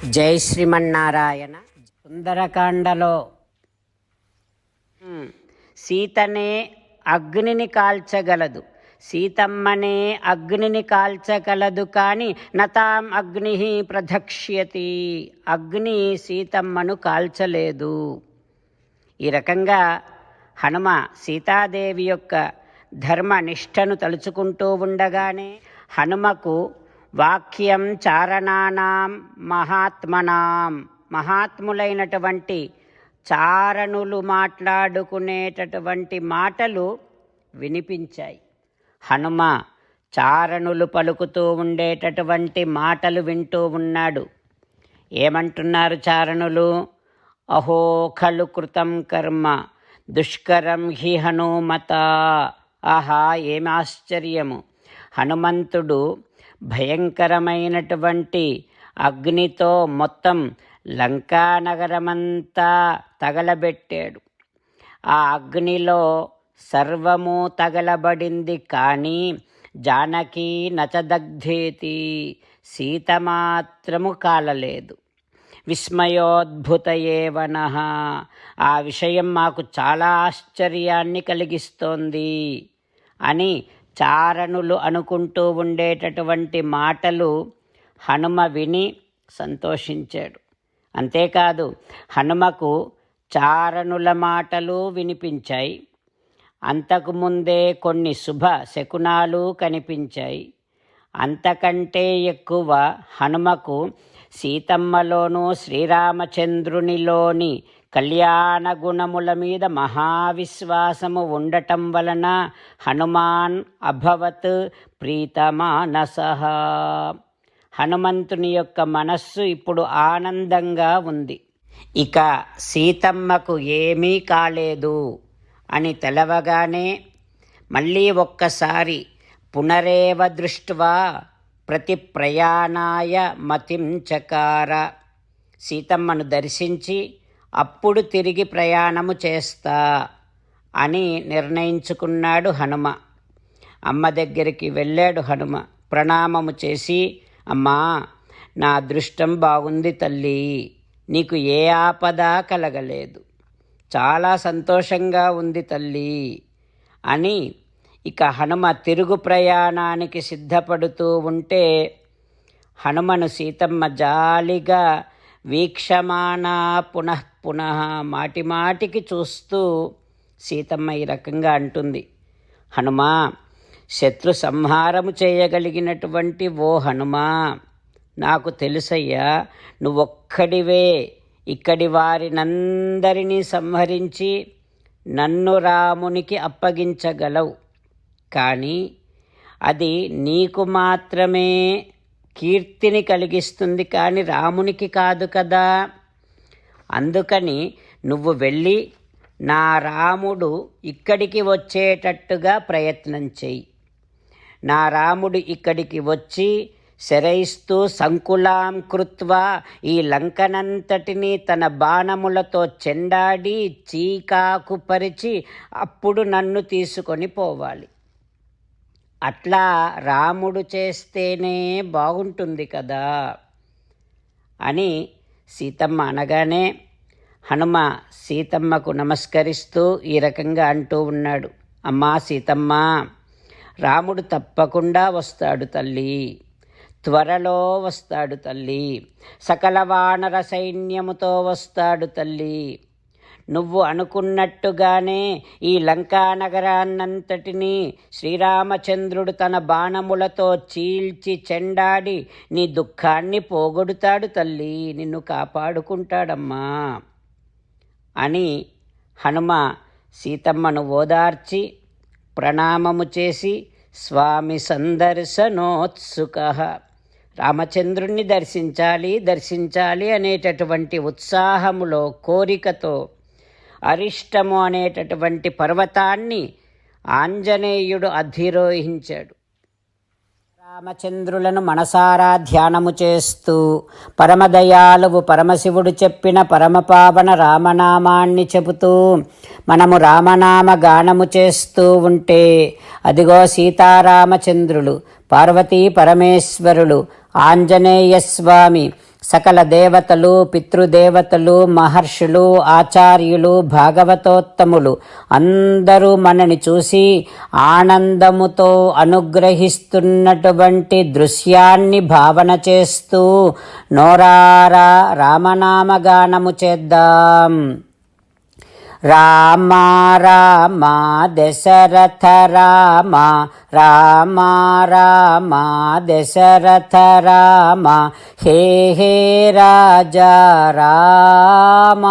జై శ్రీమన్నారాయణ. సుందరకాండలో సీతనే అగ్నిని కాల్చగలదు, సీతమ్మనే అగ్నిని కాల్చగలదు, కానీ నతాం అగ్ని ప్రదక్ష్యతి, అగ్ని సీతమ్మను కాల్చలేదు. ఈ రకంగా హనుమ సీతాదేవి యొక్క ధర్మనిష్టను తలుచుకుంటూ ఉండగానే హనుమకు వాక్యం చారణానాం మహాత్మనాం, మహాత్ములైనటువంటి చారణులు మాట్లాడుకునేటటువంటి మాటలు వినిపించాయి. హనుమ చారణులు పలుకుతూ ఉండేటటువంటి మాటలు వింటూ ఉన్నాడు. ఏమంటున్నారు చారణులు? అహో ఖలు కృతం కర్మ దుష్కరం హి హనుమత. ఆహా, ఏమి ఆశ్చర్యము! హనుమంతుడు భయంకరమైనటువంటి అగ్నితో మొత్తం లంకానగరమంతా తగలబెట్టాడు. ఆ అగ్నిలో సర్వము తగలబడింది, కానీ జానకి నచదగ్ధేతి, సీత మాత్రము కాలలేదు. విస్మయోద్భుతయేవనః, ఆ విషయం మాకు చాలా ఆశ్చర్యాన్ని కలిగిస్తోంది అని చారణులు అనుకుంటూ ఉండేటటువంటి మాటలు హనుమ విని సంతోషించాడు. అంతేకాదు, హనుమకు చారణుల మాటలు వినిపించాయి. అంతకుముందే కొన్ని శుభ శకునాలు కనిపించాయి. అంతకంటే ఎక్కువ హనుమకు సీతమ్మలోనూ శ్రీరామచంద్రునిలోని కళ్యాణ గుణముల మీద మహావిశ్వాసము ఉండటం వలన హనుమాన్ అభవత్ ప్రీతమానసః, హనుమంతుని యొక్క మనస్సు ఇప్పుడు ఆనందంగా ఉంది. ఇక సీతమ్మకు ఏమీ కాలేదు అని తెలవగానే మళ్ళీ ఒక్కసారి పునరేవ దృష్ట్వా ప్రతి ప్రయాణాయ మతిం చకార, సీతమ్మను దర్శించి అప్పుడు తిరిగి ప్రయాణము చేస్తా అని నిర్ణయించుకున్నాడు హనుమ. అమ్మ దగ్గరికి వెళ్ళాడు హనుమ. ప్రణామము చేసి, అమ్మా, నా అదృష్టం బాగుంది తల్లి, నీకు ఏ ఆపద కలగలేదు, చాలా సంతోషంగా ఉంది తల్లి అని ఇక హనుమ తిరుగు ప్రయాణానికి సిద్ధపడుతూ ఉంటే హనుమను సీతమ్మ జాలిగా వీక్షమానా పునః పునః, మాటి మాటికి చూస్తూ సీతమ్మ ఈ రకంగా అంటుంది. హనుమా, శత్రు సంహారము చేయగలిగినటువంటి ఓ హనుమా, నాకు తెలుసయ్యా, నువ్వొక్కడివే ఇక్కడి వారినందరినీ సంహరించి నన్ను రామునికి అప్పగించగలవు. కానీ అది నీకు మాత్రమే కీర్తిని కలిగిస్తుంది, కానీ రామునికి కాదు కదా. అందుకని నువ్వు వెళ్ళి నా రాముడు ఇక్కడికి వచ్చేటట్టుగా ప్రయత్నం చెయ్యి. నా రాముడు ఇక్కడికి వచ్చి శరైస్తూ సంకులాం కృత్వా, ఈ లంకనంతటినీ తన బాణములతో చెండాడి చీకాకు పరిచి అప్పుడు నన్ను తీసుకొని పోవాలి. అట్లా రాముడు చేస్తేనే బాగుంటుంది కదా అని సీతమ్మ అనగానే హనుమ సీతమ్మకు నమస్కరిస్తూ ఈ రకంగా అంటూ ఉన్నాడు. అమ్మా సీతమ్మ, రాముడు తప్పకుండా వస్తాడు తల్లి, త్వరలో వస్తాడు తల్లి, సకల వానర సైన్యముతో వస్తాడు తల్లి. నువ్వు అనుకున్నట్టుగానే ఈ లంకా నగరాన్నంతటినీ శ్రీరామచంద్రుడు తన బాణములతో చీల్చి చెండాడి నీ దుఃఖాన్ని పోగొడుతాడు తల్లి, నిన్ను కాపాడుకుంటాడమ్మా అని హనుమ సీతమ్మను ఓదార్చి ప్రణామము చేసి స్వామి సందర్శనోత్సుకః, రామచంద్రుణ్ణి దర్శించాలి అనేటటువంటి ఉత్సాహములో, కోరికతో అరిష్టము అనేటటువంటి పర్వతాన్ని ఆంజనేయుడు అధిరోహించాడు. రామచంద్రులను మనసారా ధ్యానము చేస్తూ పరమదయాళువు పరమశివుడు చెప్పిన పరమపావన రామనామాన్ని చెబుతూ మనము రామనామ గానము చేస్తూ ఉంటే అదిగో సీతారామచంద్రులు, పార్వతీ పరమేశ్వరులు, ఆంజనేయస్వామి సకల దేవతలు, పితృదేవతలు, మహర్షులు, ఆచార్యులు, భాగవతోత్తములు అందరూ మనని చూసి ఆనందముతో అనుగ్రహిస్తున్నటువంటి దృశ్యాన్ని భావన చేస్తూ నోరారా రామనామగానము చేద్దాం. రామ రామ దశరథ రామ, రామ రామ దశరథ రామ, హే హే రాజా రామ,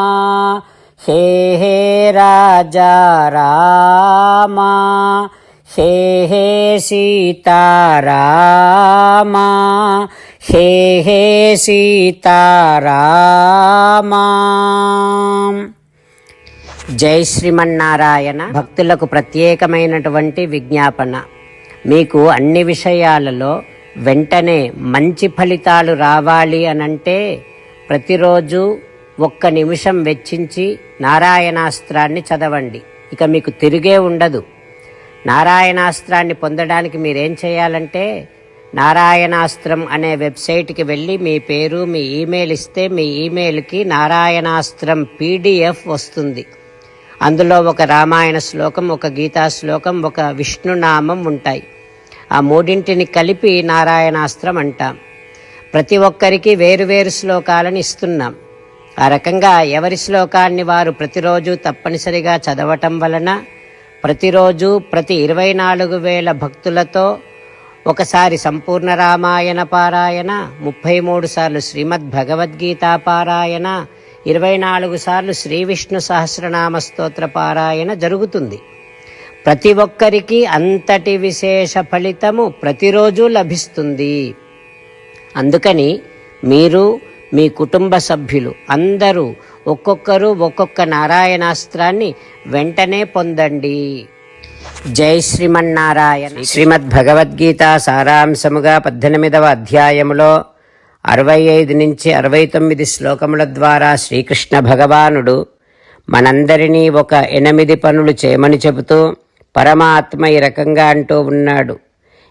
హే హే రాజా రామ, హే హే సీతారామ, హే హే సీతారామ. జై శ్రీమన్నారాయణ. భక్తులకు ప్రత్యేకమైనటువంటి విజ్ఞాపన. మీకు అన్ని విషయాలలో వెంటనే మంచి ఫలితాలు రావాలి అనంటే ప్రతిరోజు 1 నిమిషం వెచ్చించి నారాయణాస్త్రాన్ని చదవండి. ఇక మీకు తిరిగే ఉండదు. నారాయణాస్త్రాన్ని పొందడానికి మీరేం చేయాలంటే నారాయణాస్త్రం అనే వెబ్సైట్కి వెళ్ళి మీ పేరు, మీ ఈమెయిల్ ఇస్తే మీ ఈమెయిల్కి నారాయణాస్త్రం PDF వస్తుంది. అందులో ఒక రామాయణ శ్లోకం, ఒక గీతా శ్లోకం, ఒక విష్ణునామం ఉంటాయి. ఆ మూడింటిని కలిపి నారాయణాస్త్రం అంటాం. ప్రతి ఒక్కరికి వేరువేరు శ్లోకాలను ఇస్తున్నాం. ఆ రకంగా ఎవరి శ్లోకాన్ని వారు ప్రతిరోజు తప్పనిసరిగా చదవటం వలన ప్రతిరోజు ప్రతి 24,000 భక్తులతో ఒకసారి సంపూర్ణ రామాయణ పారాయణ, 33 సార్లు శ్రీమద్ భగవద్గీత పారాయణ, 24 సార్లు శ్రీ విష్ణు సహస్రనామ స్తోత్ర పారాయణ జరుగుతుంది. ప్రతి ఒక్కరికి అంతటి విశేష ఫలితము ప్రతిరోజు లభిస్తుంది. అందుకని మీరు, మీ కుటుంబ సభ్యులు అందరూ ఒక్కొక్కరు ఒక్కొక్క నారాయణాస్త్రాన్ని వెంటనే పొందండి. జై శ్రీమన్నారాయణ. శ్రీమద్ భగవద్గీత సారాంశముగా 18వ అధ్యాయములో 65 నుంచి 69 శ్లోకముల ద్వారా శ్రీకృష్ణ భగవానుడు మనందరినీ ఒక 8 పనులు చేయమని చెబుతూ పరమాత్మ ఈ రకంగా అంటూ ఉన్నాడు.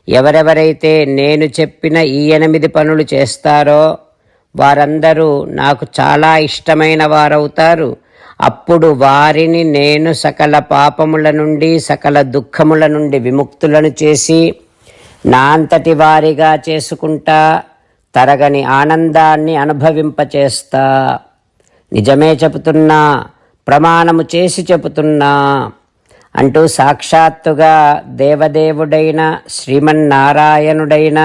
ఎవరెవరైతే నేను చెప్పిన ఈ 8 పనులు చేస్తారో వారందరూ నాకు చాలా ఇష్టమైన వారవుతారు. అప్పుడు వారిని నేను సకల పాపముల నుండి, సకల దుఃఖముల నుండి విముక్తులను చేసి నా అంతటి వారిగా చేసుకుంటా, తరగని ఆనందాన్ని అనుభవింపచేస్తా. నిజమే చెబుతున్నా, ప్రమాణము చేసి చెబుతున్నా అంటూ సాక్షాత్తుగా దేవదేవుడైన శ్రీమన్నారాయణుడైన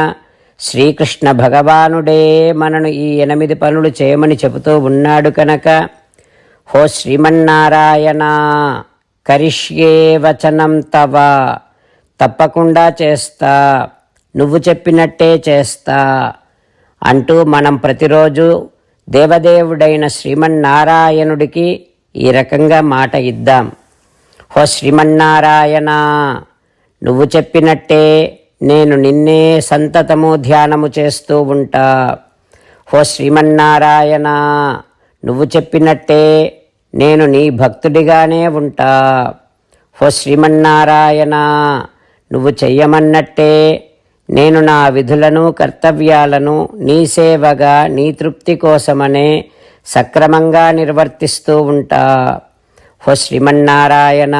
శ్రీకృష్ణ భగవానుడే మనను ఈ 8 పనులు చేయమని చెబుతూ ఉన్నాడు కనుక, హో శ్రీమన్నారాయణ, కరిష్యే వచనం తవ, తప్పకుండా చేస్తా, నువ్వు చెప్పినట్టే చేస్తా అంటూ మనం ప్రతిరోజు దేవదేవుడైన శ్రీమన్నారాయణుడికి ఈ రకంగా మాట ఇద్దాం. హో శ్రీమన్నారాయణ, నువ్వు చెప్పినట్టే నేను నిన్నే సంతతము ధ్యానము చేస్తూ ఉంటా. హో శ్రీమన్నారాయణ, నువ్వు చెప్పినట్టే నేను నీ భక్తుడిగానే ఉంటా. హో శ్రీమన్నారాయణ, నువ్వు చెయ్యమన్నట్టే నేను నా విధులను, కర్తవ్యాలను నీ సేవగా, నీ తృప్తి కోసమనే సక్రమంగా నిర్వర్తిస్తూ ఉంటా. హో శ్రీమన్నారాయణ,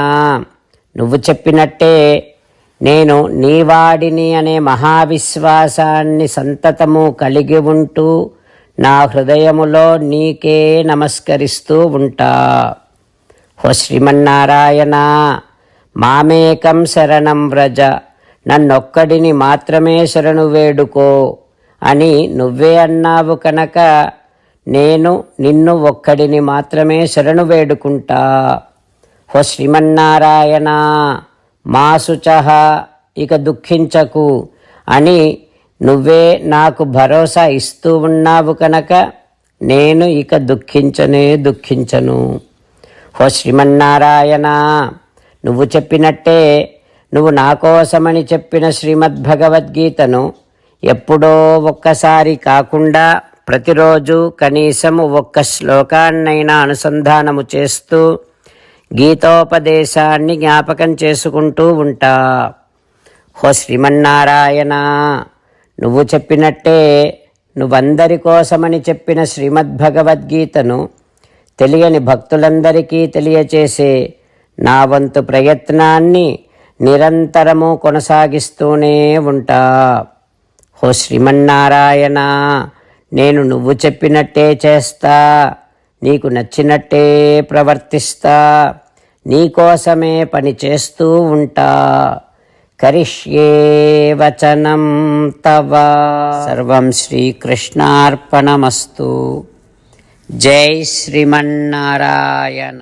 నువ్వు చెప్పినట్టే నేను నీవాడిని అనే మహావిశ్వాసాన్ని సంతతము కలిగి ఉంటూ నా హృదయములో నీకే నమస్కరిస్తూ ఉంటా. హో శ్రీమన్నారాయణ, మామేకం శరణం వ్రజ, నన్నొక్కడిని మాత్రమే శరణు వేడుకో అని నువ్వే అన్నావు కనుక నేను నిన్ను ఒక్కడిని మాత్రమే శరణు వేడుకుంటా. హో శ్రీమన్నారాయణ, మా శుచః, ఇక దుఃఖించకు అని నువ్వే నాకు భరోసా ఇస్తూ ఉన్నావు కనుక నేను ఇక దుఃఖించను. హో శ్రీమన్నారాయణ, నువ్వు చెప్పినట్టే నువ్వు నా కోసమని చెప్పిన శ్రీమద్భగవద్గీతను ఎప్పుడో ఒక్కసారి కాకుండా ప్రతిరోజు కనీసం 1 శ్లోకాన్నైనా అనుసంధానము చేస్తూ గీతోపదేశాన్ని జ్ఞాపకం చేసుకుంటూ ఉంటా. హో శ్రీమన్నారాయణ, నువ్వు చెప్పినట్టే నువ్వందరి కోసమని చెప్పిన శ్రీమద్భగవద్గీతను తెలియని భక్తులందరికీ తెలియచేసే నా వంతు ప్రయత్నాన్ని నిరంతరము కొనసాగిస్తూనే ఉంటా. ఓ శ్రీమన్నారాయణ, నేను నువ్వు చెప్పినట్టే చేస్తా, నీకు నచ్చినట్టే ప్రవర్తిస్తా, నీకోసమే పని చేస్తూ ఉంటా. కరిష్యే వచనం తవ. సర్వం శ్రీకృష్ణార్పణమస్తు. జై శ్రీమన్నారాయణ.